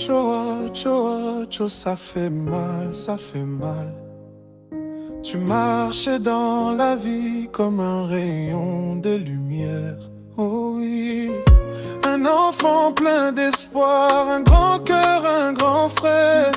Ocho, ocho, ocho, ça fait mal, ça fait mal. Tu marchais dans la vie comme un rayon de lumière. Oh oui, un enfant plein d'espoir, un grand cœur, un grand frère.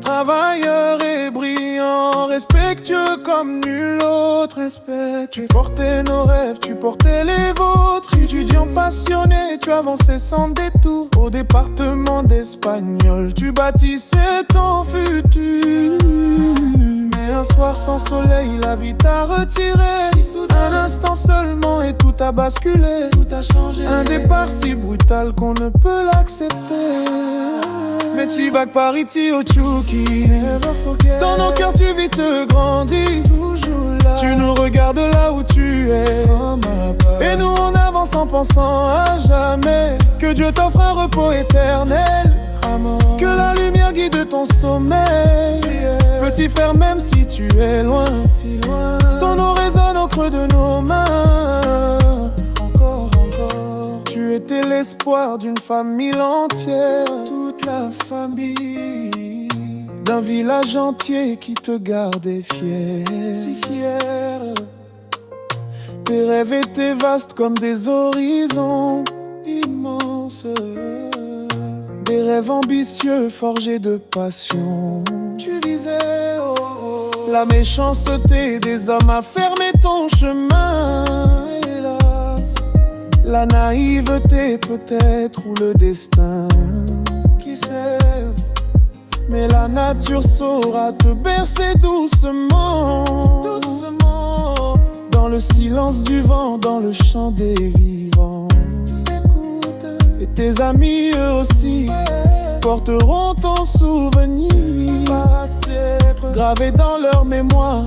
Travailleur et brillant, respectueux comme nul autre. Respect, tu portais nos rêves, tu portais les vôtres. Étudiant passionné, tu avançais sans détour. Au département d'espagnol, tu bâtissais ton futur. Mais un soir sans soleil, la vie t'a retiré. Un instant seulement et tout a basculé. Tout a changé. Un départ si brutal qu'on ne peut l'accepter. Mais Tibak Pariti Ochuki, dans nos cœurs tu vis te grandir. Tu nous regardes là où tu es, et nous on avance en pensant à jamais. Que Dieu t'offre un repos éternel, que la lumière guide ton sommeil. Petit frère, même si tu es loin, ton nom résonne au creux de nos mains. Encore, encore, tu étais l'espoir d'une famille entière. Toute la famille d'un village entier qui te gardait fier. Si fier. Tes rêves étaient vastes comme des horizons immenses. Des rêves ambitieux forgés de passion. Tu visais la méchanceté des hommes a fermé ton chemin. Hélas, la naïveté peut-être ou le destin, qui sait. Mais la nature saura te bercer doucement, doucement. Dans le silence du vent, dans le chant des vivants. Écoute, et tes amis eux aussi porteront ton souvenir gravé dans leur mémoire.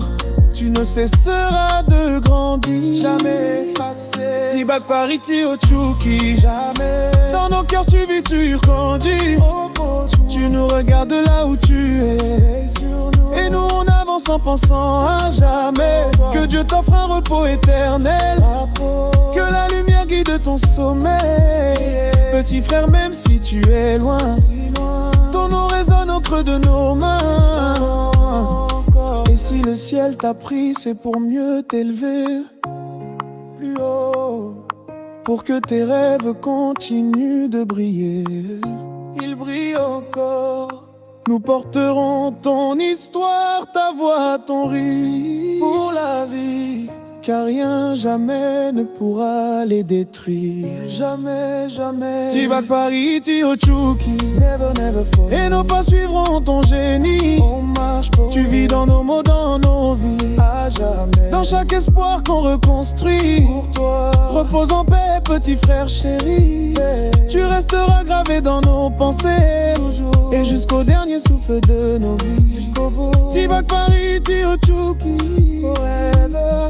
Tu ne cesseras de grandir, jamais passé. Tibak Pariti Ochuki, jamais. Dans nos cœurs tu vis, tu grandis. Tu nous regardes là où tu es, et nous on avance en pensant à jamais. Que Dieu t'offre un repos éternel, que la lumière guide ton sommeil. Petit frère, même si tu es loin, ton nom résonne au creux de nos mains. Et si le ciel t'a pris, c'est pour mieux t'élever plus haut, pour que tes rêves continuent de briller. Ils brillent encore. Nous porterons ton histoire, ta voix, ton rire pour la vie. Car rien jamais ne pourra les détruire. Jamais, jamais. Tibak Pariti Ochuki, never, never fall. Et nos pas suivront ton génie. On marche pour tu vis dans nos mots, dans nos vies. À jamais. Dans chaque espoir qu'on reconstruit. Pour toi, repose en paix, petit frère chéri. Tu resteras gravé dans nos pensées. Toujours. Et jusqu'au dernier souffle de nos vies. Jusqu'au bout. Tibak Pariti Ochuki, forever.